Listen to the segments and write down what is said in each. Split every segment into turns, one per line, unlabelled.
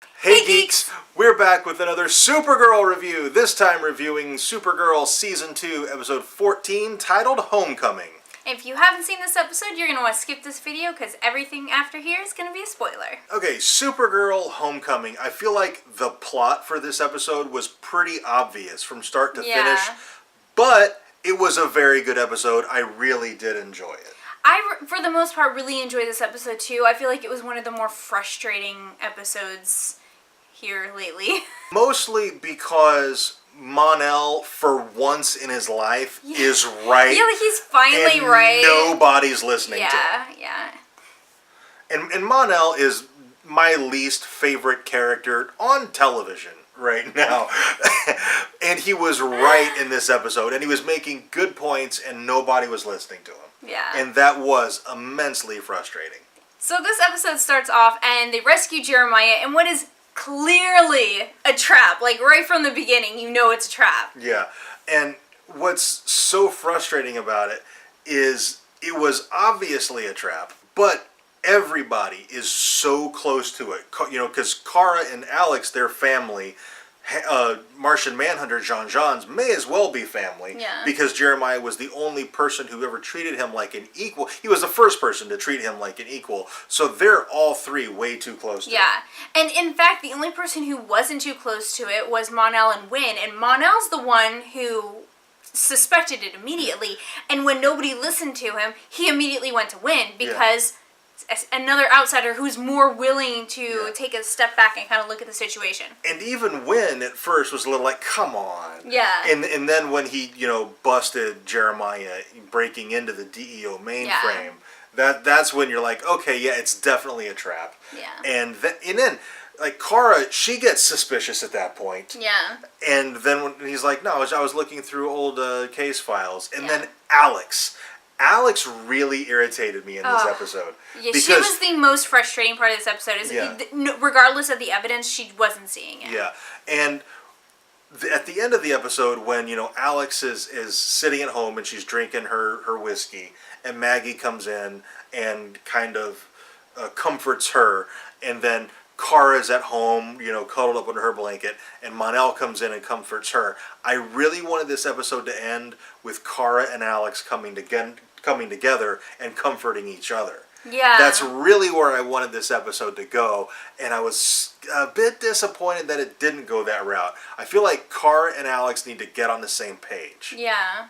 Hey Geeks! We're back with another Supergirl review, this time reviewing Supergirl Season 2, Episode 14, titled Homecoming.
If you haven't seen this episode, you're going to want to skip this video because everything after here is going to be a spoiler.
Okay, Supergirl Homecoming. I feel like the plot for this episode was pretty obvious from start to finish, but it was a very good episode. I really did enjoy it.
I, for the most part, really enjoyed this episode too. I feel like it was one of the more frustrating episodes here lately. Mostly
because Mon-El, for once in his life, is right.
Yeah, like he's finally
and
right.
Nobody's listening to him.
Yeah.
And Mon-El is my least favorite character on television right now. And he was right in this episode. And he was making good points and nobody was listening to him.
Yeah.
And that was immensely frustrating.
So this episode starts off and they rescue Jeremiah in what is clearly a trap. Like right from the beginning, you know it's a trap.
Yeah. And what's so frustrating about it is it was obviously a trap, but everybody is so close to it. You know, because Kara and Alex, their family, Martian Manhunter Jean-Jean's may as well be family.
Yeah.
Because Jeremiah was the only person who ever treated him like an equal. He was the first person to treat him like an equal. So they're all three way too close to it.
Yeah. And in fact, the only person who wasn't too close to it was Mon-El and Wynn. And Mon-El's the one who suspected it immediately. And when nobody listened to him, he immediately went to Wynn because another outsider who's more willing to take a step back and kind of look at the situation. And
even Wynn at first was a little like, come on.
Yeah.
And then when he, busted Jeremiah breaking into the DEO mainframe, that's when you're like, okay, yeah, it's definitely a trap.
Yeah.
And then, like, Kara, she gets suspicious at that point.
Yeah.
And then when he's like, no, I was looking through old case files. And then Alex really irritated me in this episode.
Yeah, she was the most frustrating part of this episode. Regardless of the evidence, she wasn't seeing it.
Yeah, and at the end of the episode, when Alex is sitting at home and she's drinking her whiskey, and Maggie comes in and kind of comforts her, and then Kara's at home, cuddled up under her blanket, and Mon-El comes in and comforts her. I really wanted this episode to end with Kara and Alex coming together and comforting each other.
Yeah.
That's really where I wanted this episode to go, and I was a bit disappointed that it didn't go that route. I feel like Kara and Alex need to get on the same page.
Yeah.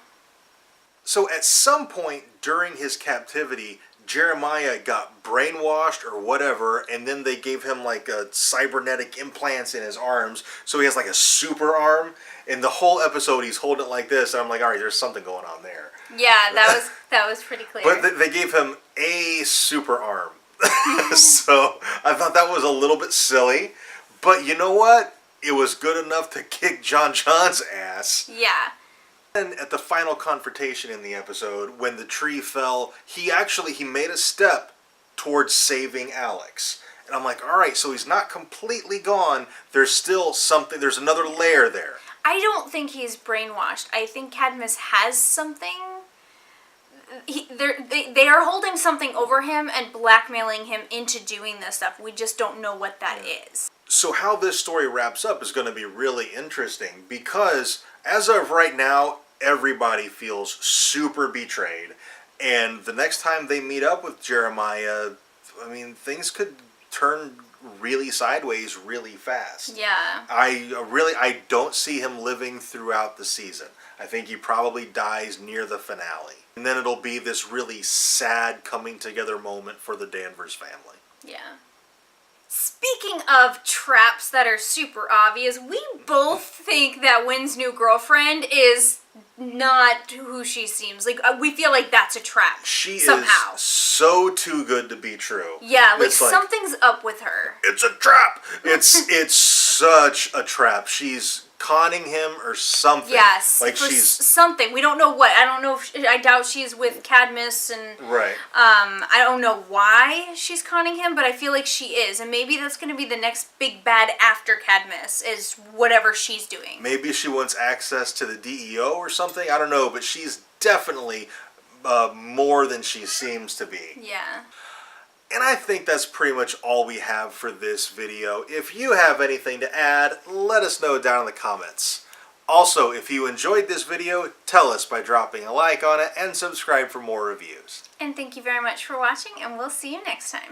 So at some point during his captivity, Jeremiah got brainwashed or whatever, and then they gave him like a cybernetic implants in his arms, so he has like a super arm. And the whole episode he's holding it like this, and I'm like, all right, there's something going on there.
Yeah, that was pretty clear.
But they gave him a super arm. So I thought that was a little bit silly, but you know what? It was good enough to kick Jean-Jean's ass.
Yeah.
And at the final confrontation in the episode, when the tree fell, he made a step towards saving Alex. And I'm like, all right, so he's not completely gone. There's still something, there's another layer there.
I don't think he's brainwashed. I think Cadmus has something. They are holding something over him and blackmailing him into doing this stuff. We just don't know what that is.
So how this story wraps up is going to be really interesting because as of right now, everybody feels super betrayed. And the next time they meet up with Jeremiah, I mean, things could turn really sideways really fast.
Yeah.
I don't see him living throughout the season. I think he probably dies near the finale. And then it'll be this really sad coming together moment for the Danvers family.
Yeah. Speaking of traps that are super obvious, we both think that Wynn's new girlfriend is not who she seems. Like, we feel like that's a trap.
She
somehow.
Is so too good to be true.
Yeah, like something's up with her.
It's a trap! It's such a trap. She's conning him or something.
Yes,
like
for
she's
something. We don't know what. I don't know if I doubt she's with Cadmus and
right.
I don't know why she's conning him, but I feel like she is, and maybe that's going to be the next big bad after Cadmus is whatever she's doing.
Maybe she wants access to the DEO or something. I don't know, but she's definitely more than she seems to be.
Yeah.
And I think that's pretty much all we have for this video. If you have anything to add, let us know down in the comments. Also, if you enjoyed this video, tell us by dropping a like on it and subscribe for more reviews.
And thank you very much for watching, and we'll see you next time.